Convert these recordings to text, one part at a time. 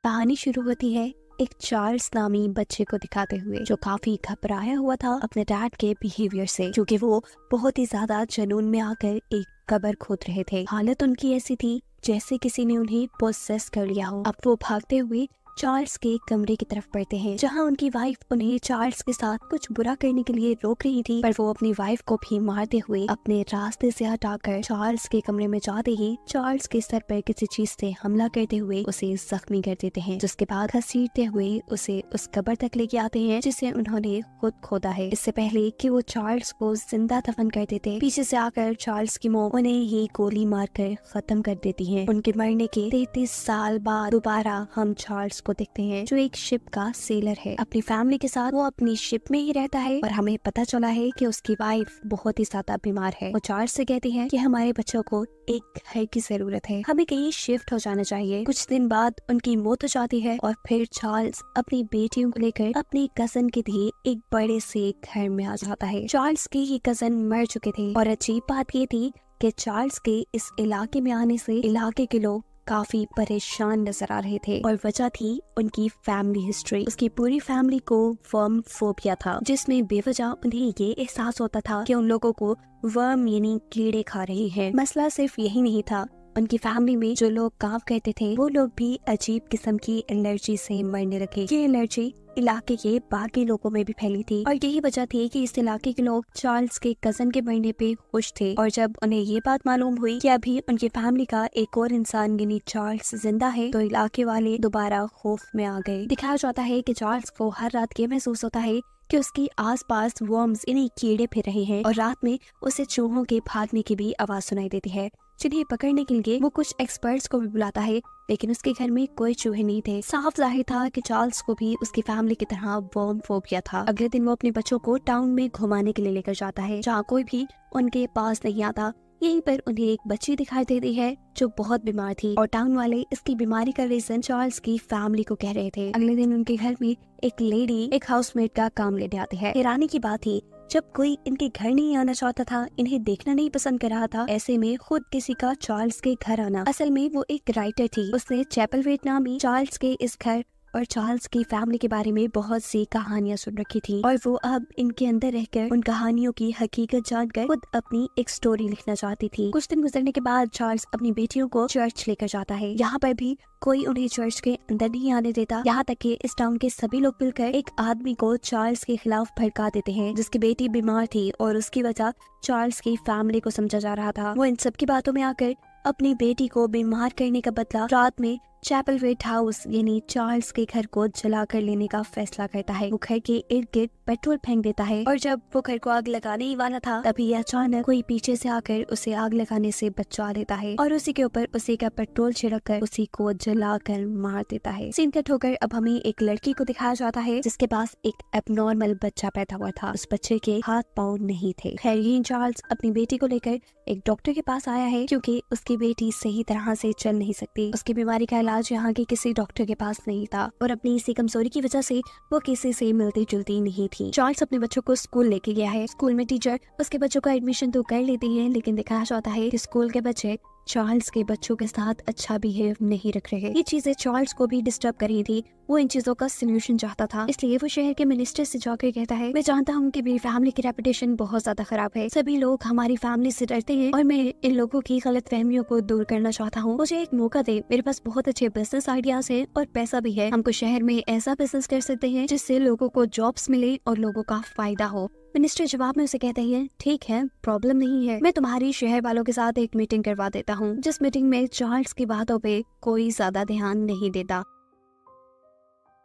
कहानी शुरू होती है एक चार्ल्स नामी बच्चे को दिखाते हुए, जो काफी घबराया हुआ था अपने डैड के बिहेवियर से, क्योंकि वो बहुत ही ज्यादा जुनून में आकर एक कब्र खोद रहे थे। हालत उनकी ऐसी थी जैसे किसी ने उन्हें पोसेस कर लिया हो। अब वो भागते हुए चार्ल्स के कमरे की तरफ बढ़ते हैं, जहां उनकी वाइफ उन्हें चार्ल्स के साथ कुछ बुरा करने के लिए रोक रही थी, पर वो अपनी वाइफ को भी मारते हुए अपने रास्ते से हटाकर चार्ल्स के कमरे में जाते ही चार्ल्स के सर पर किसी चीज से हमला करते हुए उसे जख्मी कर देते हैं, जिसके बाद घसीटते हुए उसे उस कब्र तक लेके आते हैं जिसे उन्होंने खुद खोदा है। इससे पहले कि वो चार्ल्स को जिंदा दफन कर देते, पीछे से आकर चार्ल्स की मौत उन्हें ही गोली मारकर खत्म कर देती है। उनके मरने के 33 साल बाद दोबारा हम चार्ल्स को देखते हैं, जो एक शिप का सेलर है। अपनी फैमिली के साथ वो अपनी शिप में ही रहता है और हमें पता चला है कि उसकी वाइफ बहुत ही ज्यादा बीमार है। वो चार्ल्स से कहती है कि हमारे बच्चों को एक घर की जरूरत है, हमें कहीं शिफ्ट हो जाना चाहिए। कुछ दिन बाद उनकी मौत हो जाती है और फिर चार्ल्स अपनी बेटियों को लेकर अपनी कजन के लिए एक बड़े से घर में आ जाता है। चार्ल्स के ये कजन मर चुके थे और अजीब बात ये थी कि चार्ल्स के इस इलाके में आने से इलाके के लोग काफी परेशान नजर आ रहे थे, और वजह थी उनकी फैमिली हिस्ट्री। उसकी पूरी फैमिली को वर्म फोबिया था, जिसमें बेवजह उन्हें ये एहसास होता था कि उन लोगों को वर्म यानी कीड़े खा रहे हैं। मसला सिर्फ यही नहीं था, उनकी फैमिली में जो लोग काम करते थे वो लोग भी अजीब किस्म की एलर्जी से मरने लगे। ये एलर्जी इलाके के बाकी लोगों में भी फैली थी, और यही वजह थी कि इस इलाके के लोग चार्ल्स के कजन के मरने पे खुश थे। और जब उन्हें ये बात मालूम हुई कि अभी उनकी फैमिली का एक और इंसान यानी चार्ल्स जिंदा है, तो इलाके वाले दोबारा खौफ में आ गए। दिखाया जाता है कि चार्ल्स को हर रात ये महसूस होता है कि उसकी आसपास वर्म्स यानी कीड़े फिर रहे हैं, और रात में उसे चूहों के भागने की भी आवाज सुनाई देती है, जिन्हें पकड़ने के लिए वो कुछ एक्सपर्ट्स को भी बुलाता है, लेकिन उसके घर में कोई चूहे नहीं थे। साफ जाहिर था कि चार्ल्स को भी उसकी फैमिली की तरह वर्म फोबिया था। अगले दिन वो अपने बच्चों को टाउन में घुमाने के लिए लेकर जाता है, जहाँ कोई भी उनके पास नहीं आता। यहीं पर उन्हें एक बच्ची दिखाई देती है जो बहुत बीमार थी, और टाउन वाले इसकी बीमारी का रीजन चार्ल्स की फैमिली को कह रहे थे। अगले दिन उनके घर में एक लेडी एक हाउसमेट का काम लेने आती है। हैरानी की बात थी, जब कोई इनके घर नहीं आना चाहता था, इन्हें देखना नहीं पसंद कर रहा था, ऐसे में खुद किसी का चार्ल्स के घर आना। असल में वो एक राइटर थी, उसने चैपलवेट नामी चार्ल्स के इस घर और चार्ल्स की फैमिली के बारे में बहुत सी कहानियां सुन रखी थी, और वो अब इनके अंदर रहकर उन कहानियों की हकीकत जानकर खुद अपनी एक स्टोरी लिखना चाहती थी। कुछ दिन गुजरने के बाद चार्ल्स अपनी बेटियों को चर्च लेकर जाता है। यहाँ पर भी कोई उन्हें चर्च के अंदर नहीं आने देता, यहाँ तक कि इस टाउन के सभी लोग मिलकर एक आदमी को चार्ल्स के खिलाफ भड़का देते हैं, जिसकी बेटी बीमार थी और उसकी वजह चार्ल्स की फैमिली को समझा जा रहा था। वो इन सब की बातों में आकर अपनी बेटी को बीमार करने का बदला रात में चैपलवेट हाउस यानी चार्ल्स के घर को जला कर लेने का फैसला करता है। वो घर के इर्द गिर्द पेट्रोल फेंक देता है, और जब वो घर को आग लगाने ही वाला था, तभी अचानक कोई पीछे से आकर उसे आग लगाने से बचा लेता है, और उसी के ऊपर उसी का पेट्रोल छिड़क कर उसी को जलाकर मार देता है। सीन कट होकर अब हमें एक लड़की को दिखाया जाता है जिसके पास एक एबनॉर्मल बच्चा पैदा हुआ था। उस बच्चे के हाथ पाँव नहीं थे। खैर यही चार्ल्स अपनी बेटी को लेकर एक डॉक्टर के पास आया है, क्योंकि उसकी बेटी सही तरह से चल नहीं सकती। उसकी बीमारी का इलाज यहाँ के किसी डॉक्टर के पास नहीं था, और अपनी इसी कमजोरी की वजह से वो किसी से मिलती जुलती नहीं थी। चार्ल्स अपने बच्चों को स्कूल लेके गया है। स्कूल में टीचर उसके बच्चों का एडमिशन तो कर लेती है, लेकिन दिखाया जाता है कि स्कूल के बच्चे चार्ल्स के बच्चों के साथ अच्छा बिहेव नहीं रख रहे। ये चीजें चार्ल्स को भी डिस्टर्ब कर रही थी। वो इन चीजों का सोल्यूशन चाहता था, इसलिए वो शहर के मिनिस्टर से जाकर कहता है, मैं जानता हूँ कि मेरी फैमिली की रेपुटेशन बहुत ज्यादा खराब है, सभी लोग हमारी फैमिली से डरते हैं, और मैं इन लोगों की गलत फहमियों को दूर करना चाहता हूँ। मुझे एक मौका दे, मेरे पास बहुत अच्छे बिजनेस आइडियाज हैं और पैसा भी है। हमको शहर में ऐसा बिजनेस कर सकते हैं जिससे लोगों को जॉब्स मिले और लोगों का फायदा हो। मिनिस्टर जवाब में उसे कहते हैं, ठीक है, प्रॉब्लम नहीं है, मैं तुम्हारी शहर वालों के साथ एक मीटिंग करवा देता हूँ, जिस मीटिंग में चार्ल्स की बातों पे कोई ज्यादा ध्यान नहीं देता।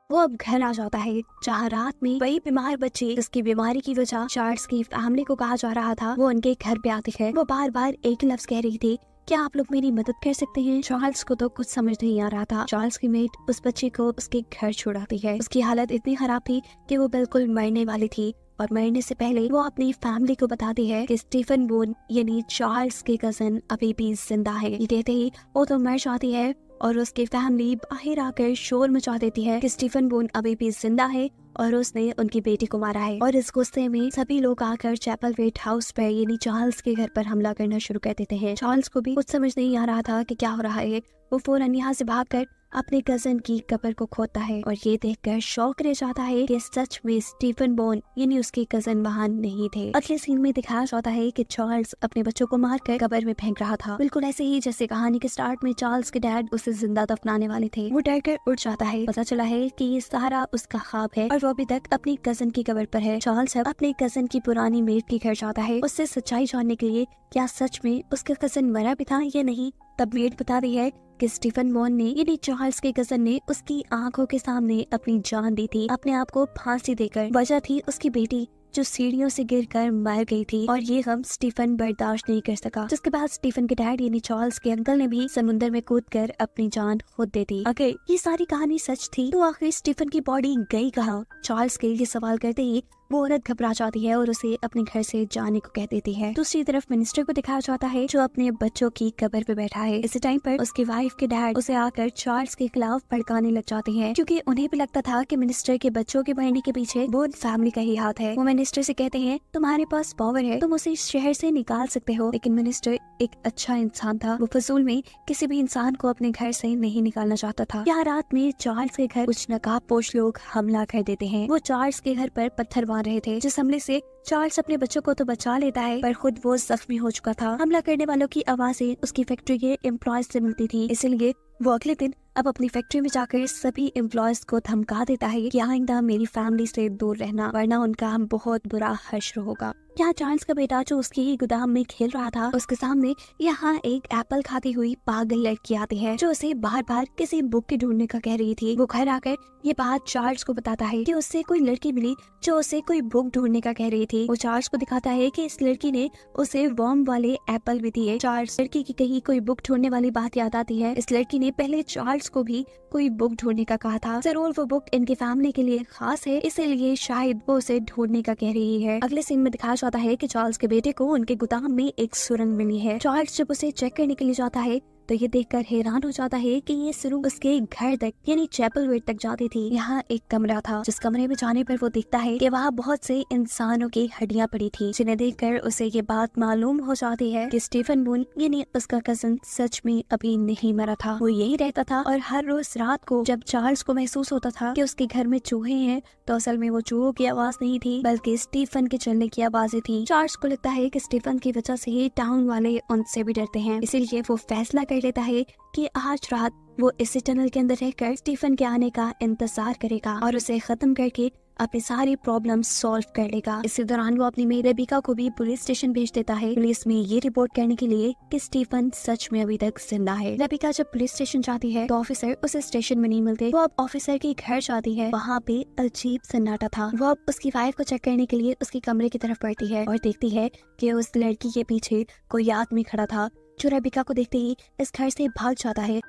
वो अब घर आ जाता है, जहाँ रात में वही बीमार बच्चे जिसकी बीमारी की वजह चार्ल्स की फैमिली को कहा जा रहा था, वो उनके घर पे आती है। वो बार बार एक लफ्ज कह रही थी, क्या आप लोग मेरी मदद कर सकते हैं? चार्ल्स को तो कुछ समझ नहीं आ रहा था। चार्ल्स की मेट उस बच्चे को उसके घर छुड़ाती है। उसकी हालत इतनी खराब थी कि वो बिल्कुल मरने वाली थी, और मरने से पहले वो अपनी फैमिली को बताती है कि स्टीफन बोन यानी चार्ल्स के कजन अभी भी जिंदा है। ये कहते ही वो तो मर जाती है, और उसकी फैमिली बाहर आकर शोर मचा देती है कि स्टीफन बोन अभी भी जिंदा है और उसने उनकी बेटी को मारा है। और इस गुस्से में सभी लोग आकर चैपलवेट हाउस पर यानी चार्ल्स के घर पर हमला करना शुरू कर देते हैं। चार्ल्स को भी कुछ समझ नहीं आ रहा था कि क्या हो रहा है। वो फौरन यहाँ से भागकर अपने कजन की कब्र को खोदता है और ये देखकर शॉक रह जाता है कि सच में स्टीफन बोन यानी उसके कजन वहाँ नहीं थे। अगले सीन में दिखाया जाता है कि चार्ल्स अपने बच्चों को मारकर कब्र में फेंक रहा था, बिल्कुल ऐसे ही जैसे कहानी के स्टार्ट में चार्ल्स के डैड उसे जिंदा दफनाने वाले थे। वो डर कर उठ जाता है। पता चला है कि ये सारा उसका ख्वाब है और वो अभी तक अपनी कजन की कब्र पर है। चार्ल्स अब अपने कजन की पुरानी मेट के घर जाता है उससे सच्चाई जानने के लिए, क्या सच में उसका कजन मरा भी था या नहीं। तब मेट बता रही है कि स्टीफन बोन ने यानी चार्ल्स के कजन ने उसकी आंखों के सामने अपनी जान दी थी, अपने आप को फांसी देकर। वजह थी उसकी बेटी जो सीढ़ियों से गिरकर मर गई थी और ये गम स्टीफन बर्दाश्त नहीं कर सका। जिसके बाद स्टीफन के डैड यानी चार्ल्स के अंकल ने भी समुद्र में कूदकर अपनी जान खुद दे दी। अगर ये सारी कहानी सच थी तो आखिर स्टीफन की बॉडी गई कहाँ? चार्ल्स के ये सवाल करते ही वो औरत घबरा जाती है और उसे अपने घर से जाने को कह देती है। दूसरी तरफ मिनिस्टर को दिखाया जाता है जो अपने बच्चों की कब्र पे बैठा है। इसी टाइम पर उसकी वाइफ के डैड उसे आकर चार्ल्स के खिलाफ भड़काने लग जाते हैं, क्योंकि उन्हें भी लगता था कि मिनिस्टर के बच्चों के मरने के पीछे बोन फैमिली का ही हाथ है। वो मिनिस्टर से कहते हैं तुम्हारे पास पावर है, तुम उसे इस शहर से निकाल सकते हो। लेकिन मिनिस्टर एक अच्छा इंसान था, वो फजूल में किसी भी इंसान को अपने घर से नहीं निकालना चाहता था। यहाँ रात में चार्ल्स के घर कुछ नकाबपोश लोग हमला कर देते हैं। वो चार्ल्स के घर पर पत्थर मार रहे थे, जिस हमले से चार्ल्स अपने बच्चों को तो बचा लेता है पर खुद वो जख्मी हो चुका था। हमला करने वालों की आवाजें उसकी फैक्ट्री के एम्प्लॉयज से मिलती थी, इसलिए वो अगले दिन अब अपनी फैक्ट्री में जाकर सभी एम्प्लॉयज को धमका देता है कि आइंदा मेरी फैमिली से दूर रहना, वरना उनका बहुत बुरा हश्र होगा। यहाँ चार्ल्स का बेटा जो उसके ही गोदाम में खेल रहा था, उसके सामने यहाँ एक एप्पल खाती हुई पागल लड़की आती है जो उसे बार बार किसी बुक के ढूंढने का कह रही थी। वो घर आकर ये बात चार्ल्स को बताता है कि उससे कोई लड़की मिली जो उसे कोई बुक ढूंढने का कह रही थी। वो चार्ल्स को दिखाता है कि इस लड़की ने उसे वर्म वाले एप्पल भी दिए। चार्ल्स लड़की की कही कोई बुक ढूंढने वाली बात याद आती है। इस लड़की ने पहले चार्ल्स को भी कोई बुक ढूंढने का कहा था। जरूर वो बुक इनकी फैमिली के लिए खास है, इसीलिए शायद वो उसे ढूंढने का कह रही है। अगले सीन में दिखाया जाता है कि चार्ल्स के बेटे को उनके गोदाम में एक सुरंग मिली है। चार्ल्स जब उसे चेक करने के लिए जाता है तो ये देखकर हैरान हो जाता है कि ये सुरंग उसके घर तक यानी चैपल वेट तक जाती थी। यहाँ एक कमरा था, जिस कमरे में जाने पर वो देखता है कि वहाँ बहुत से इंसानों की हड्डियाँ पड़ी थी, जिन्हें देखकर उसे ये बात मालूम हो जाती है कि स्टीफन बोन यानी उसका कजन सच में अभी नहीं मरा था। वो यही रहता था और हर रोज रात को जब चार्ल्स को महसूस होता था कि उसके घर में चूहे हैं, तो असल में वो चूहों की आवाज नहीं थी बल्कि स्टीफन के चलने की आवाजें थी। चार्ल्स को लगता है कि स्टीफन की वजह से ही टाउन वाले उनसे भी डरते हैं, इसीलिए वो फैसला कर लेता है कि आज रात वो इसी टनल के अंदर रहकर स्टीफन के आने का इंतजार करेगा और उसे खत्म करके अपनी सारी प्रॉब्लम सॉल्व कर लेगा। इसी दौरान वो अपनी मेड रेबिका को भी पुलिस स्टेशन भेज देता है, पुलिस में ये रिपोर्ट करने के लिए कि स्टीफन सच में अभी तक जिंदा है। रेबिका जब पुलिस स्टेशन जाती है तो ऑफिसर उसे स्टेशन में नहीं मिलते। वो अब ऑफिसर के घर जाती है, वहाँ पे अजीब सन्नाटा था। वो अब उसकी वाइफ को चेक करने के लिए उसके कमरे की तरफ बढ़ती है और देखती है कि उस लड़की के पीछे कोई आदमी खड़ा था, जो रेबिका को देखते ही इस घर से भाग जाता है।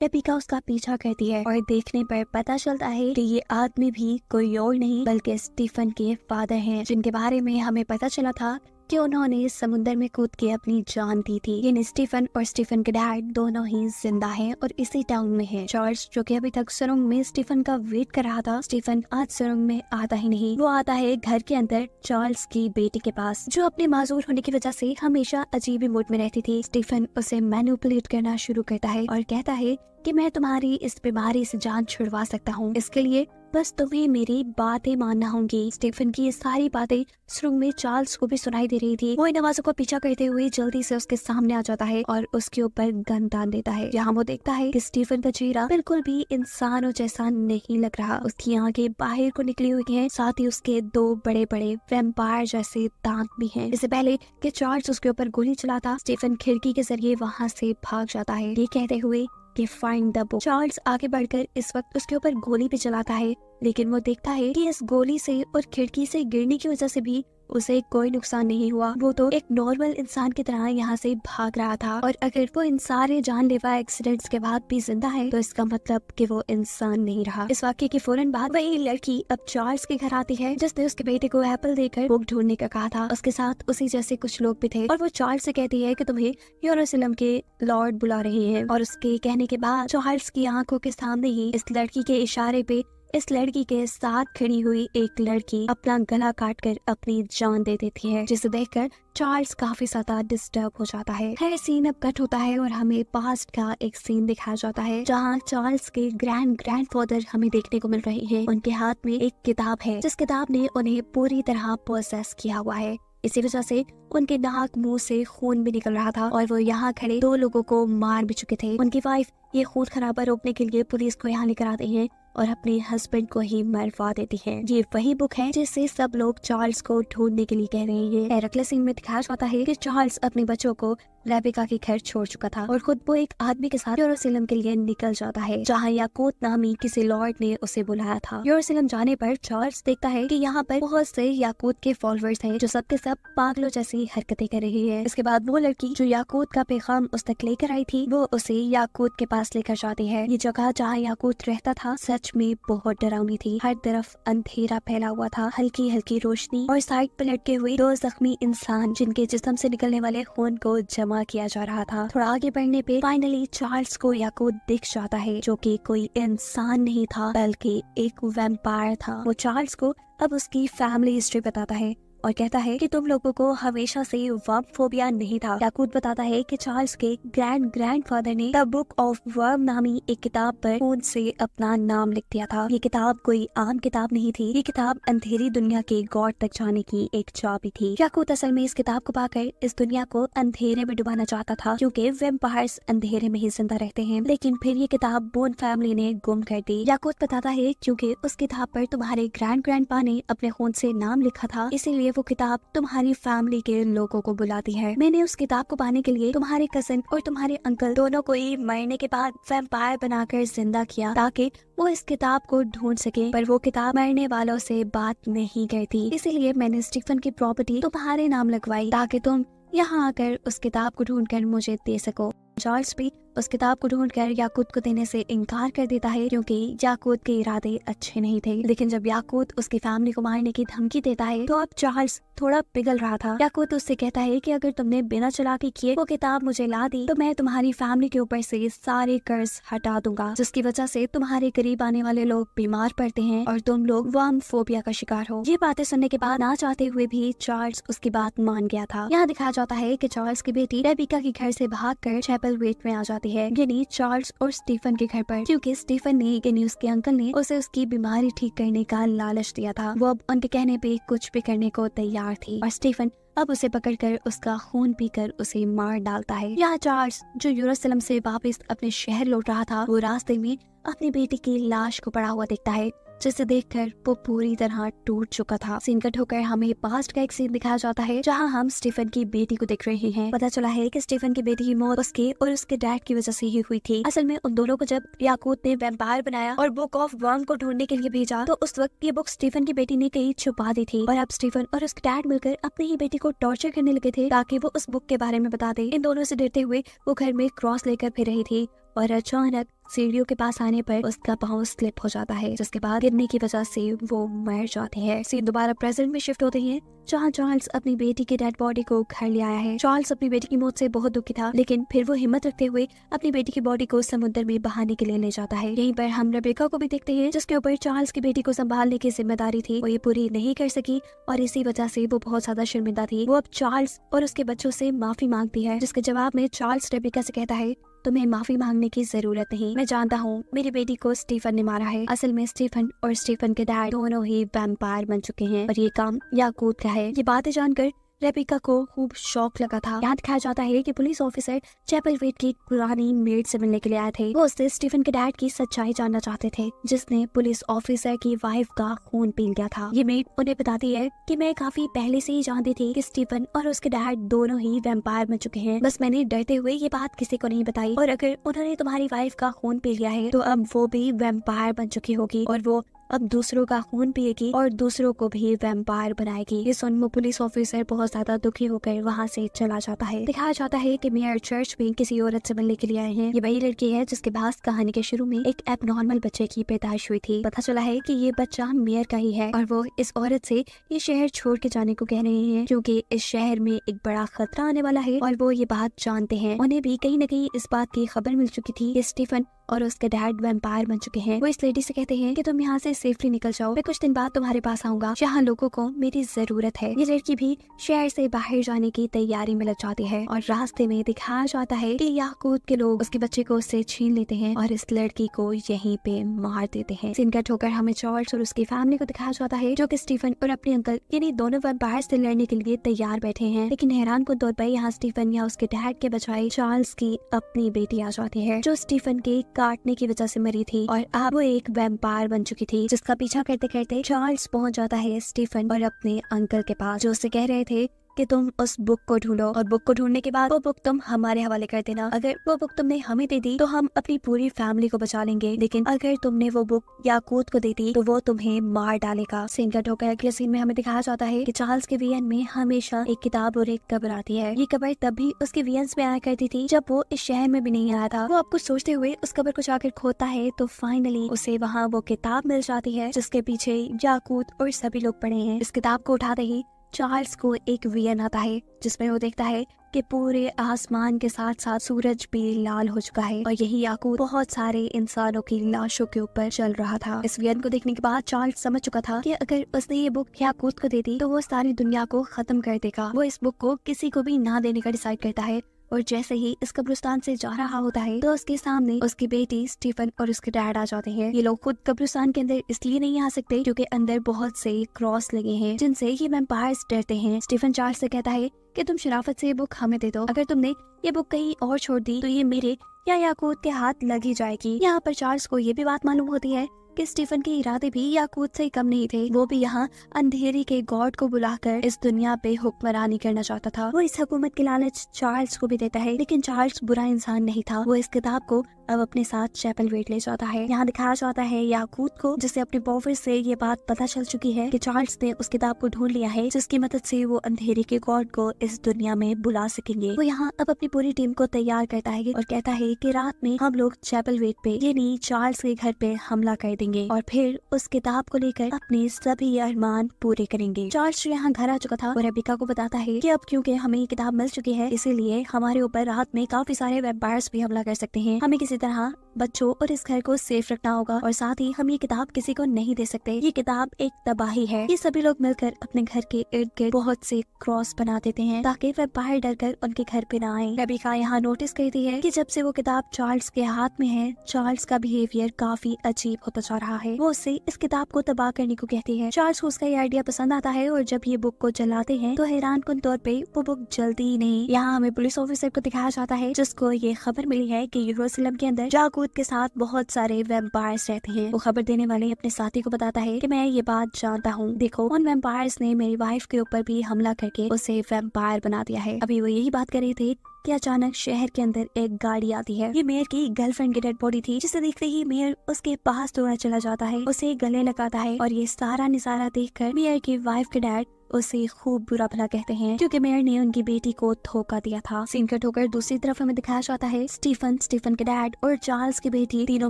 रेबिका उसका पीछा करती है और देखने पर पता चलता है कि ये आदमी भी कोई और नहीं बल्कि स्टीफन के फादर हैं, जिनके बारे में हमें पता चला था कि उन्होंने समुद्र में कूद के अपनी जान दी थी। ये स्टीफन और स्टीफन के डैड दोनों ही जिंदा हैं और इसी टाउन में हैं। चार्ल्स जो कि अभी तक सुरंग में स्टीफन का वेट कर रहा था, स्टीफन आज सुरंग में आता ही नहीं। वो आता है घर के अंदर चार्ल्स की बेटी के पास, जो अपने माजूर होने की वजह से हमेशा अजीब ही मूड में रहती थी। स्टीफन उसे मैनिपुलेट करना शुरू करता है और कहता है कि मैं तुम्हारी इस बीमारी से जान छुड़वा सकता हूँ, इसके लिए बस तुम्हें मेरी बातें मानना होंगी। स्टीफन की ये सारी बातें सुरंग में चार्ल्स को भी सुनाई दे रही थी। वो इन आवाजों को पीछा करते हुए जल्दी से उसके सामने आ जाता है और उसके ऊपर गन तान देता है। यहाँ वो देखता है कि स्टीफन का चेहरा बिल्कुल भी इंसानों जैसा नहीं लग रहा। उसकी आंखें बाहर को निकली हुई हैं, साथ ही उसके दो बड़े बड़े वैम्पायर जैसे दांत भी हैं। इससे पहले कि चार्ल्स उसके ऊपर गोली चलाता, स्टीफन खिड़की के जरिए वहाँ से भाग जाता है, ये कहते हुए कि फाइंड द बुक। चार्ल्स आगे बढ़कर इस वक्त उसके ऊपर गोली भी चलाता है, लेकिन वो देखता है कि इस गोली से और खिड़की से गिरने की वजह से भी उसे कोई नुकसान नहीं हुआ। वो तो एक नॉर्मल इंसान की तरह यहाँ से भाग रहा था, और अगर वो इन सारे जानलेवा एक्सीडेंट्स के बाद भी जिंदा है तो इसका मतलब कि वो इंसान नहीं रहा। इस वाक्य के फौरन बाद वही लड़की अब चार्ल्स के घर आती है, जिसने उसके बेटे को एप्पल देकर बुक ढूंढने का कहा था। उसके साथ उसी जैसे कुछ लोग भी थे और वो चार्ल्स से कहती है कि तुम्हें यरूशलेम के लॉर्ड बुला रहे हैं, और उसके कहने के बाद चार्ल्स की आंखों के सामने ही इस लड़की के इशारे पे इस लड़की के साथ खड़ी हुई एक लड़की अपना गला काटकर अपनी जान दे देती है, जिसे देखकर चार्ल्स काफी ज्यादा डिस्टर्ब हो जाता है। सीन अब कट होता है और हमें पास्ट का एक सीन दिखाया जाता है जहाँ चार्ल्स के ग्रैंडफादर हमें देखने को मिल रहे हैं। उनके हाथ में एक किताब है जिस किताब ने उन्हें पूरी तरह पोसेस किया हुआ है। इसी वजह से उनके नाक मुंह से खून भी निकल रहा था और वो यहाँ खड़े 2 लोगों को मार भी चुके थे। उनकी वाइफ ये खून खराबा रोकने के लिए पुलिस को यहाँ लेकर आते हैं और अपने हस्बैंड को ही मरवा देती है। ये वही बुक है जिससे सब लोग चार्ल्स को ढूंढने के लिए कह रहे हैं। अगले सीन में दिखाया जाता है कि चार्ल्स अपने बच्चों को रेबेका के घर छोड़ चुका था और खुद वो एक आदमी के साथ यरूशलेम के लिए निकल जाता है, जहाँ याकूत नामी किसी लॉर्ड ने उसे बुलाया था। यरूशलेम जाने पर चार्ल्स देखता है कि यहाँ पर बहुत से याकूत के फॉलोअर्स हैं जो सबके सब पागलों जैसी हरकतें कर रही है। इसके बाद वो लड़की जो याकूत का पैगाम उस तक लेकर आई थी वो उसे याकूत के पास लेकर जाती है। ये जगह जहाँ याकूत रहता था सच में बहुत डरावनी थी। हर तरफ अंधेरा फैला हुआ था, हल्की हल्की रोशनी और साइड पर लटके हुए 2 जख्मी इंसान जिनके जिस्म से निकलने वाले खून को जमा किया जा रहा था। थोड़ा आगे बढ़ने पे फाइनली चार्ल्स को याकूत दिख जाता है जो कि कोई इंसान नहीं था बल्कि एक वैम्पायर था। वो चार्ल्स को अब उसकी फैमिली हिस्ट्री बताता है और कहता है कि तुम लोगों को हमेशा से वर्म फोबिया नहीं था। याकूत बताता है कि चार्ल्स के ग्रैंडफादर ने द बुक ऑफ वर्म नामी एक किताब पर खून से अपना नाम लिख दिया था। ये किताब कोई आम किताब नहीं थी, ये किताब अंधेरी दुनिया के गॉड तक जाने की एक चाबी थी। याकूत असल में इस किताब को पाकर इस दुनिया को अंधेरे में डुबाना चाहता था क्योंकि वैम्पायर्स अंधेरे में ही जिंदा रहते हैं, लेकिन फिर ये किताब बोन फैमिली ने गुम कर दी। याकूत बताता है क्योंकि उस किताब पर तुम्हारे ग्रैंडपा ने अपने खून से नाम लिखा था, इसीलिए वो किताब तुम्हारी फैमिली के लोगों को बुलाती है। मैंने उस किताब को पाने के लिए तुम्हारे कजन और तुम्हारे अंकल दोनों को ही मरने के बाद वैम्पायर बनाकर जिंदा किया ताकि वो इस किताब को ढूंढ सके, पर वो किताब मरने वालों से बात नहीं करती। इसीलिए मैंने स्टीफन की प्रॉपर्टी तुम्हारे नाम लगवाई ताकि तुम यहाँ आकर उस किताब को ढूंढकर मुझे दे सको। चार्ल्स भी उस किताब को ढूंढकर याकूत को देने से इनकार कर देता है क्योंकि याकूत के इरादे अच्छे नहीं थे। लेकिन जब याकूत उसकी फैमिली को मारने की धमकी देता है तो अब चार्ल्स थोड़ा पिघल रहा था। याकूत उससे कहता है कि अगर तुमने बिना चालाकी किए वो किताब मुझे ला दी तो मैं तुम्हारी फैमिली के ऊपर से सारे कर्ज हटा दूंगा, जिसकी वजह से तुम्हारे करीब आने वाले लोग बीमार पड़ते हैं और तुम लोग वर्म फोबिया का शिकार हो। ये बातें सुनने के बाद ना चाहते हुए भी चार्ल्स उसकी बात मान गया था। यहाँ दिखाया जाता है कि चार्ल्स की बेटी रेबेका के घर से भागकर चैपल वेट में आ जाती है, यानी चार्ल्स और स्टीफन के घर पर, क्योंकि स्टीफन ने यानी उसके अंकल ने उसे उसकी बीमारी ठीक करने का लालच दिया था। वो अब उनके कहने पे कुछ भी करने को तैयार थी और स्टीफन अब उसे पकड़कर उसका खून पीकर उसे मार डालता है। यहाँ चार्ल्स जो यरूशलेम से वापस अपने शहर लौट रहा था वो रास्ते में अपनी बेटी की लाश को पड़ा हुआ देखता है, जिसे देखकर वो पूरी तरह टूट चुका था। सीन कट होकर हमें पास्ट का एक सीन दिखाया जाता है जहां हम स्टीफन की बेटी को देख रहे हैं। पता चला है कि स्टीफन की बेटी की मौत उसके और उसके डैड की वजह से ही हुई थी। असल में उन दोनों को जब याकूत ने वैम्पायर बनाया और बुक ऑफ वर्म को ढूंढने के लिए भेजा तो उस वक्त ये बुक स्टीफन की बेटी ने कहीं छुपा दी थी और अब स्टीफन और उसके डैड मिलकर अपनी ही बेटी को टॉर्चर करने लगे थे ताकि वो उस बुक के बारे में बता दे। इन दोनों से डरते हुए वो घर में क्रॉस लेकर फिर रही थी और अचानक सीढ़ियों के पास आने पर उसका पाँव स्लिप हो जाता है, जिसके बाद गिरने की वजह से वो मर जाते हैं। सीन दोबारा प्रेजेंट में शिफ्ट होते हैं जहाँ चार्ल्स अपनी बेटी की डेड बॉडी को घर ले आया है। चार्ल्स अपनी बेटी की मौत से बहुत दुखी था, लेकिन फिर वो हिम्मत रखते हुए अपनी बेटी की बॉडी को समुद्र में बहाने के लिए ले जाता है। यहीं पर हम रेबेका को भी देखते हैं जिसके ऊपर चार्ल्स की बेटी को संभालने की जिम्मेदारी थी, वो ये पूरी नहीं कर सकी और इसी वजह से वो बहुत ज्यादा शर्मिंदा थी। वो अब चार्ल्स और उसके बच्चों से माफी मांगती है, जिसके जवाब में चार्ल्स रेबेका से कहता है तुम्हें माफी मांगने की जरूरत नहीं, मैं जानता हूँ मेरी बेटी को स्टीफन ने मारा है। असल में स्टीफन और स्टीफन के डैड दोनों ही वैम्पायर बन चुके हैं और ये काम याकूत का है। ये बातें जानकर रेबेका को खूब शौक लगा था। याद दिखाया जाता है कि पुलिस ऑफिसर चैपल वेट की पुरानी मेड से मिलने के लिए आए थे। वो उससे स्टीफन के डैड की सच्चाई जानना चाहते थे, जिसने पुलिस ऑफिसर की वाइफ का खून पी लिया था। ये मेड उन्हें बताती है कि मैं काफी पहले से ही जानती थी कि स्टीफन और उसके डैड दोनों ही वैम्पायर बन चुके हैं, बस मैंने डरते हुए ये बात किसी को नहीं बताई। और अगर उन्होंने तुम्हारी वाइफ का खून पी लिया है तो अब वो भी वैम्पायर बन चुकी होगी और वो अब दूसरों का खून पिएगी और दूसरों को भी वैम्पायर बनाएगी। ये सुन वो पुलिस ऑफिसर बहुत ज्यादा दुखी होकर वहाँ से चला जाता है। दिखाया जाता है कि मेयर चर्च में किसी औरत से मिलने के लिए आए हैं। ये वही लड़की है जिसके पास कहानी के शुरू में एक एबनॉर्मल बच्चे की पैदाइश हुई थी। पता चला है कि ये बच्चा मेयर का ही है और वो इस औरत से ये शहर छोड़ के जाने को कह रहे हैं क्योंकि इस शहर में एक बड़ा खतरा आने वाला है और वो ये बात जानते हैं। उन्हें भी कहीं न कहीं इस बात की खबर मिल चुकी थी कि स्टीफन और उसके डैड वैम्पायर बन चुके हैं। वो इस लेडी से कहते हैं कि तुम यहाँ से सेफली निकल जाओ, मैं कुछ दिन बाद तुम्हारे पास आऊंगा, यहाँ लोगों को मेरी जरूरत है। ये लड़की भी शहर से बाहर जाने की तैयारी में लग जाती है और रास्ते में दिखाया जाता है कि याकूत के लोग उसके बच्चे को उससे छीन लेते हैं और इस लड़की को यहीं पे मार देते हैं। सीन कट होकर हमें चार्ल्स और उसकी फैमिली को दिखाया जाता है जो कि स्टीफन और अपने अंकल यानी दोनों वैम्पायर से लड़ने के लिए तैयार बैठे हैं। लेकिन हैरान कुन तौर पर यहाँ स्टीफन या उसके डैड के बजाय चार्ल्स की अपनी बेटी आ जाती है जो स्टीफन के काटने की वजह से मरी थी और अब वो एक वैम्पायर बन चुकी थी, जिसका पीछा करते करते चार्ल्स पहुंच जाता है स्टीफन और अपने अंकल के पास, जो उससे कह रहे थे कि तुम उस बुक को ढूंढो और बुक को ढूंढने के बाद वो बुक तुम हमारे हवाले कर देना। अगर वो बुक तुमने हमें दे दी तो हम अपनी पूरी फैमिली को बचा लेंगे, लेकिन अगर तुमने वो बुक याकूत को दे दी तो वो तुम्हें मार डालेगा। सीन कट होकर अगले सीन में हमें दिखाया जाता है कि चार्ल्स के वीएन में हमेशा एक किताब और एक कब्र आती है। ये कब्र तब भी उसके वीएन्स में आया करती थी जब वो इस शहर में भी नहीं आया था। वो अब कुछ सोचते हुए उस कब्र को जाकर खोदता है तो फाइनली उसे वहाँ वो किताब मिल जाती है जिसके पीछे याकूत और सभी लोग पड़े हैं। इस किताब को उठाते ही चार्ल्स को एक विजन आता है जिसमें वो देखता है कि पूरे आसमान के साथ साथ सूरज भी लाल हो चुका है और यही याकूत बहुत सारे इंसानों की लाशों के ऊपर चल रहा था। इस विजन को देखने के बाद चार्ल्स समझ चुका था कि अगर उसने ये बुक याकूत को दे दी तो वो सारी दुनिया को खत्म कर देगा। वो इस बुक को किसी को भी ना देने का डिसाइड करता है और जैसे ही इस कब्रिस्तान से जा रहा होता है तो उसके सामने उसकी बेटी स्टीफन और उसके डैड आ जाते हैं। ये लोग खुद कब्रिस्तान के अंदर इसलिए नहीं आ सकते क्योंकि अंदर बहुत से क्रॉस लगे हैं जिनसे ये वैम्पायर्स डरते हैं। स्टीफन चार्ल्स से कहता है कि तुम शराफत से ये बुक हमें दे दो, अगर तुमने ये बुक कहीं और छोड़ दी तो ये मेरे या याकूत के हाथ लगी जाएगी। यहाँ पर चार्ल्स को ये भी बात मालूम होती है कि स्टीफन के इरादे भी याकूत से कम नहीं थे। वो भी यहाँ अंधेरी के गॉड को बुलाकर इस दुनिया पे हुक्मरानी करना चाहता था। वो इस हुकूमत की लालच चार्ल्स को भी देता है, लेकिन चार्ल्स बुरा इंसान नहीं था। वो इस किताब को अब अपने साथ चैपल वेट ले जाता है। यहाँ दिखाया जाता है याकूत को जिसे अपने बॉयफ्रेंड से ये बात पता चल चुकी है कि चार्ल्स ने उस किताब को ढूंढ लिया है जिसकी मदद से वो अंधेरी के गॉड को इस दुनिया में बुला सकेंगे। वो यहाँ अब अपनी पूरी टीम को तैयार करता है और कहता है कि रात में हम लोग चैपल वेट पे यानी चार्ल्स के घर पे हमला कर देंगे और फिर उस किताब को लेकर अपने सभी अरमान पूरे करेंगे। चार्ल्स यहाँ घर आ चुका था और रेबिका को बताता है कि अब क्योंकि हमें ये किताब मिल चुकी है इसीलिए हमारे ऊपर रात में काफी सारे वैम्पायर्स भी हमला कर सकते हैं। हमें किसी तरह बच्चों और इस घर को सेफ रखना होगा और साथ ही हम ये किताब किसी को नहीं दे सकते। ये किताब एक तबाही है। ये सभी लोग मिलकर अपने घर के इर्द गिर्द बहुत से क्रॉस बना देते हैं ताकि वैम्पायर डरकर उनके घर पे ना आए। रेबिका यहाँ नोटिस करती है कि जब से वो किताब चार्ल्स के हाथ में है चार्ल्स का बिहेवियर काफी अजीब होता जा रहा है। वो उससे इस किताब को तबाह करने को कहती है। चार्ल्स को उसका ये आइडिया पसंद आता है और जब ये बुक को जलाते हैं तो हैरान कुन तौर पे वो बुक जलती ही नहीं। यहाँ हमें पुलिस ऑफिसर को दिखाया जाता है जिसको ये खबर मिली है कि यरूशलेम के अंदर याकूत के साथ बहुत सारे वैम्पायर्स रहते हैं। वो खबर देने वाले अपने साथी को बताता है कि मैं ये बात जानता हूँ, देखो उन वैम्पायर्स ने मेरी वाइफ के ऊपर भी हमला करके उसे वैम्पायर बना दिया है। अभी वो यही बात कर रहे थे कि अचानक शहर के अंदर एक गाड़ी आती है। ये मेयर की गर्लफ्रेंड की डेड बॉडी थी जिसे देखते ही मेयर उसके पास दौड़ा चला जाता है, उसे गले लगाता है और ये सारा नजारा देखकर मेयर की वाइफ के डैड उसे खूब बुरा भला कहते हैं क्योंकि मेयर ने उनकी बेटी को धोखा दिया था। सीन कट होकर दूसरी तरफ हमें दिखाया जाता है स्टीफन के डैड और चार्ल्स की बेटी तीनों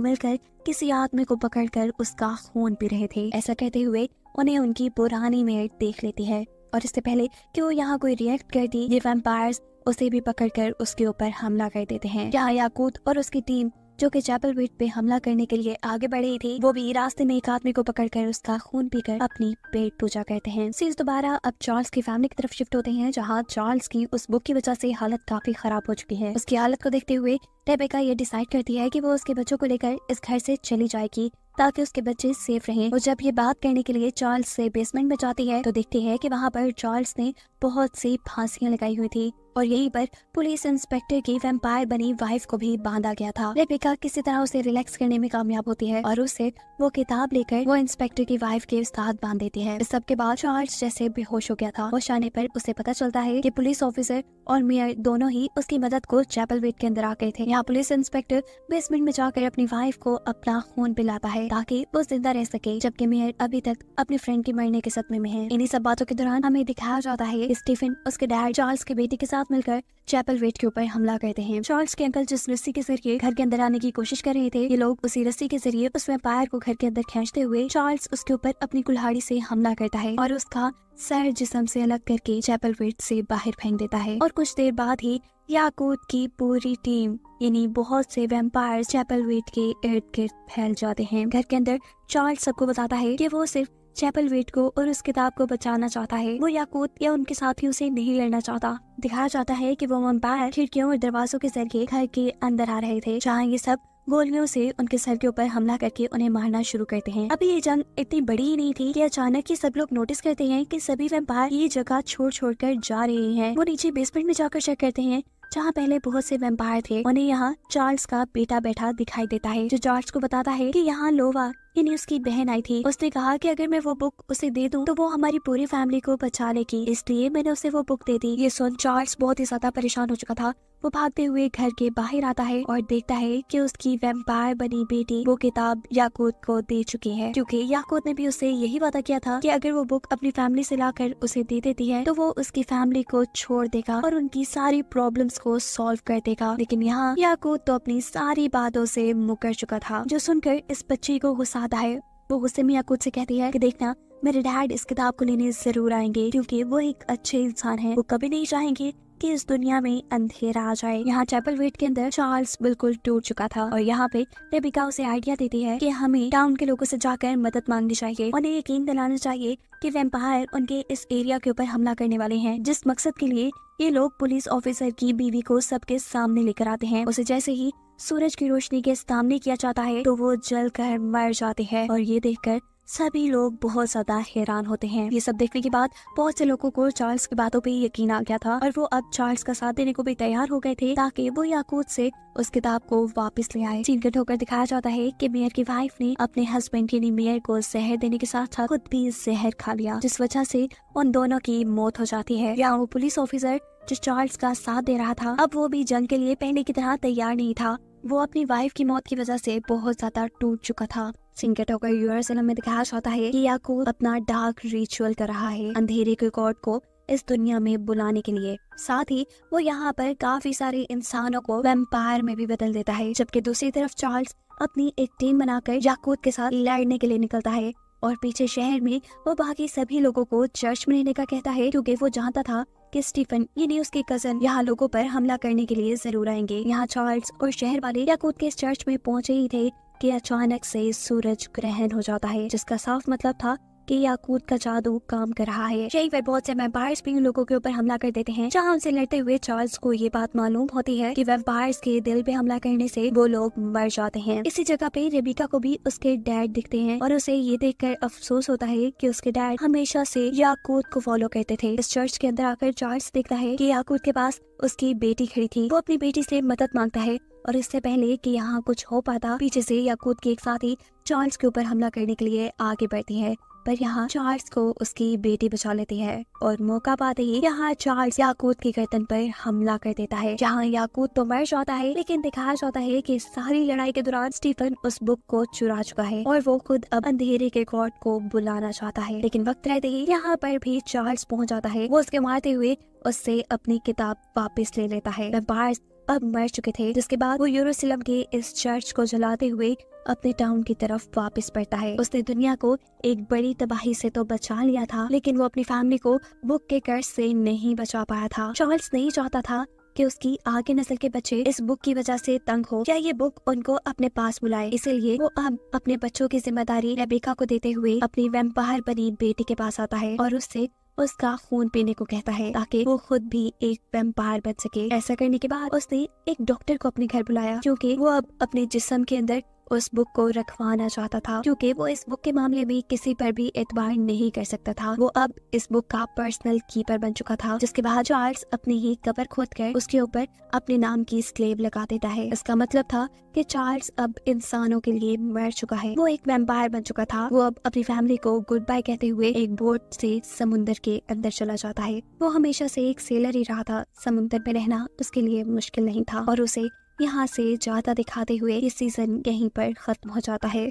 मिलकर किसी आदमी को पकड़कर उसका खून पी रहे थे। ऐसा कहते हुए उन्हें उनकी पुरानी मेयर देख लेती है और इससे पहले कि वो यहाँ कोई रिएक्ट करती ये वैम्पायर्स उसे भी पकड़कर उसके ऊपर हमला कर देते हैं। यहाँ याकूत और उसकी टीम जो कि चैपल वेट पे हमला करने के लिए आगे बढ़ रही थी वो भी रास्ते में एक आदमी को पकड़कर उसका खून पीकर अपनी पेट पूजा करते हैं। सीन्स दोबारा अब चार्ल्स की फैमिली की तरफ शिफ्ट होते हैं जहाँ चार्ल्स की उस बुक की वजह से हालत काफी खराब हो चुकी है। उसकी हालत को देखते हुए रेबेका ये डिसाइड करती है कि वो उसके बच्चों को लेकर इस घर से चली जाएगी ताकि उसके बच्चे सेफ रहें। और जब ये बात करने के लिए चार्ल्स से बेसमेंट में जाती है तो देखती है कि वहाँ पर चार्ल्स ने बहुत सी फांसियां लगाई हुई थी और यहीं पर पुलिस इंस्पेक्टर की वैम्पायर बनी वाइफ को भी बांधा गया था। रेबेका किसी तरह उसे रिलैक्स करने में कामयाब होती है और उससे वो किताब लेकर वो इंस्पेक्टर की वाइफ के साथ बांध देती है। इस सब के बाद चार्ल्स जैसे बेहोश हो गया था। होश आने पर उसे पता चलता है कि पुलिस ऑफिसर और मेयर दोनों ही उसकी मदद को चैपल वेट के अंदर आ गए थे। यहाँ पुलिस इंस्पेक्टर बेसमेंट में जाकर अपनी वाइफ को अपना खून पिलाता है ताकि वो जिंदा रह सके, जबकि मेयर अभी तक अपनी फ्रेंड के मरने के सदमे में है। इन्हीं सब बातों के दौरान हमें दिखाया जाता है स्टीफन उसके डैड चार्ल्स की बेटी के साथ साथ मिलकर चैपल वेट के ऊपर हमला करते हैं। चार्ल्स के अंकल जिस रस्सी के जरिए घर के अंदर आने की कोशिश कर रहे थे, ये लोग उसी रस्सी के जरिए उस वैम्पायर को घर के अंदर खींचते हुए चार्ल्स उसके ऊपर अपनी कुल्हाड़ी से हमला करता है और उसका सर जिस्म से अलग करके चैपल वेट से बाहर फेंक देता है। और कुछ देर बाद ही याकूत की पूरी टीम यानी बहुत से वैम्पायर चैपल वेट के इर्द गिर्द फैल जाते हैं। घर के अंदर चार्ल्स सबको बताता है कि वो सिर्फ चैपल वेट को और उस किताब को बचाना चाहता है, वो याकूत या उनके साथियों से नहीं लड़ना चाहता। दिखाया जाता है कि वो वैम्पायर खिड़कियों और दरवाजों के जरिए घर के अंदर आ रहे थे, जहाँ ये सब गोलियों से उनके सर के ऊपर हमला करके उन्हें मारना शुरू करते हैं। अभी ये जंग इतनी बड़ी ही नहीं थी कि अचानक ही सब लोग नोटिस करते हैं कि सभी वैम्पायर ये जगह छोड़ कर जा रहे हैं। वो नीचे बेसमेंट में जाकर चेक करते हैं, जहाँ पहले बहुत से वैम्पायर थे। उन्हें यहाँ चार्ल्स का बेटा बैठा दिखाई देता है, जो चार्ल्स को बताता है कि यहाँ लोवा यानी उसकी बहन आई थी। उसने कहा कि अगर मैं वो बुक उसे दे दूं तो वो हमारी पूरी फैमिली को बचा लेगी, इसलिए मैंने उसे वो बुक दे दी। ये सुन चार्ल्स बहुत ही ज्यादा परेशान हो चुका था। वो भागते हुए घर के बाहर आता है और देखता है कि उसकी वैम्पायर बनी बेटी वो किताब याकूत को दे चुकी है, क्योंकि याकूत ने भी उससे यही वादा किया था कि अगर वो बुक अपनी फैमिली से लाकर उसे दे देती है तो वो उसकी फैमिली को छोड़ देगा और उनकी सारी प्रॉब्लम्स को सॉल्व कर देगा। लेकिन यहाँ याकूत तो अपनी सारी बातों से मुकर चुका था, जो सुनकर इस बच्ची को गुस्सा आता है। वो गुस्से में याकूत से कहती है कि देखना, मेरे डैड इस किताब को लेने जरूर आएंगे, क्योंकि वो एक अच्छे इंसान है। वो कभी नहीं चाहेंगे कि इस दुनिया में अंधेरा आ जाए। यहाँ चैपल वेट के अंदर चार्ल्स बिल्कुल टूट चुका था और यहाँ पे रेबिका उसे आइडिया देती है कि हमें टाउन के लोगों से जाकर मदद मांगनी चाहिए। उन्हें यकीन दिलाना चाहिए कि वैम्पायर उनके इस एरिया के ऊपर हमला करने वाले हैं, जिस मकसद के लिए ये लोग पुलिस ऑफिसर की बीवी को सबके सामने लेकर आते हैं। उसे जैसे ही सूरज की रोशनी के सामने किया जाता है तो वो जलकर मर जाते हैं और ये देखकर सभी लोग बहुत ज्यादा हैरान होते हैं। ये सब देखने के बाद बहुत से लोगों को चार्ल्स की बातों पे यकीन आ गया था और वो अब चार्ल्स का साथ देने को भी तैयार हो गए थे, ताकि वो याकूत से उस किताब को वापस ले आए। सीन कट होकर दिखाया जाता है कि मेयर की वाइफ ने अपने हस्बैंड यानी मेयर को जहर देने के साथ साथ खुद भी जहर खा लिया, जिस वजह से उन दोनों की मौत हो जाती है। यहाँ वो पुलिस ऑफिसर जो चार्ल्स का साथ दे रहा था, अब वो भी जंग के लिए पहले की तरह तैयार नहीं था। वो अपनी वाइफ की मौत की वजह से बहुत ज्यादा टूट चुका था। सिंकेट होकर यूएसएलएम में दिखाया जाता है कि याकूत अपना डार्क रिचुअल कर रहा है अंधेरे के गॉड को इस दुनिया में बुलाने के लिए। साथ ही वो यहाँ पर काफी सारे इंसानों को वैम्पायर में भी बदल देता है, जबकि दूसरी तरफ चार्ल्स अपनी एक टीम बनाकर याकूत के साथ लड़ने के लिए निकलता है और पीछे शहर में वो बाकी सभी लोगों को चर्च में रहने का कहता है, क्योंकि वो जानता था कि स्टीफन यानी उसके कजन यहाँ लोगों पर हमला करने के लिए जरूर आएंगे। यहाँ चार्ल्स और शहर वाले याकूत के इस चर्च में पहुंचे ही थे कि अचानक से सूरज ग्रहण हो जाता है, जिसका साफ मतलब था कि याकूत का जादू काम कर रहा है। यहीं पर बहुत से वैम्पायर्स भी उन लोगों के ऊपर हमला कर देते हैं। जहाँ उनसे लड़ते हुए चार्ल्स को ये बात मालूम होती है कि वैम्पायर्स के दिल पे हमला करने से वो लोग मर जाते हैं। इसी जगह पे रेबिका को भी उसके डैड दिखते हैं और उसे ये देखकर अफसोस होता है कि उसके डैड हमेशा से याकूत को फॉलो करते थे। इस चर्च के अंदर आकर चार्ल्स देखता है कि याकूत के पास उसकी बेटी खड़ी थी। वो अपनी बेटी से मदद मांगता है और इससे पहले कि यहाँ कुछ हो पाता, पीछे से याकूत के एक साथी चार्ल्स के ऊपर हमला करने के लिए आगे बढ़ती है, पर यहाँ चार्ल्स को उसकी बेटी बचा लेती है और मौका पाते ही यहाँ चार्ल्स याकूत की गर्दन पर हमला कर देता है। जहाँ याकूत तो मर जाता है, लेकिन दिखाया जाता है कि सारी लड़ाई के दौरान स्टीफन उस बुक को चुरा चुका है और वो खुद अब अंधेरे के गॉड को बुलाना चाहता है। लेकिन वक्त रहते ही यहाँ पर भी चार्ल्स पहुँच जाता है। वो उसके मारते हुए उससे अपनी किताब वापस ले लेता है। वैम्पायर्स अब मर चुके थे, जिसके बाद वो यरूशलेम के इस चर्च को जलाते हुए अपने टाउन की तरफ वापस बढ़ता है। उसने दुनिया को एक बड़ी तबाही से तो बचा लिया था, लेकिन वो अपनी फैमिली को बुक के कर्ज से नहीं बचा पाया था। चार्ल्स नहीं चाहता था कि उसकी आगे नस्ल के बच्चे इस बुक की वजह से तंग हो या ये बुक उनको अपने पास बुलाए। इसीलिए वो अब अपने बच्चों की जिम्मेदारी रेबिका को देते हुए अपनी वैम्पायर बनी बेटी के पास आता है और उससे उसका खून पीने को कहता है, ताकि वो खुद भी एक वैम्पायर बन सके। ऐसा करने के बाद उसने एक डॉक्टर को अपने घर बुलाया, क्योंकि वो अब अपने जिस्म के अंदर उस बुक को रखवाना चाहता था, क्योंकि वो इस बुक के मामले में किसी पर भी एतबार नहीं कर सकता था। वो अब इस बुक का पर्सनल कीपर बन चुका था। जिसके बाद चार्ल्स अपनी ही कब्र खोदकर उसके ऊपर अपने नाम की स्लेब लगा देता है। इसका मतलब था कि चार्ल्स अब इंसानों के लिए मर चुका है। वो एक वैम्पायर बन चुका था। वो अब अपनी फैमिली को गुड बाय कहते हुए एक बोट से समुद्र के अंदर चला जाता है। वो हमेशा से एक सेलर ही रहा था। समुद्र में रहना उसके लिए मुश्किल नहीं था और उसे यहाँ से जाता दिखाते हुए ये सीजन यहीं पर खत्म हो जाता है।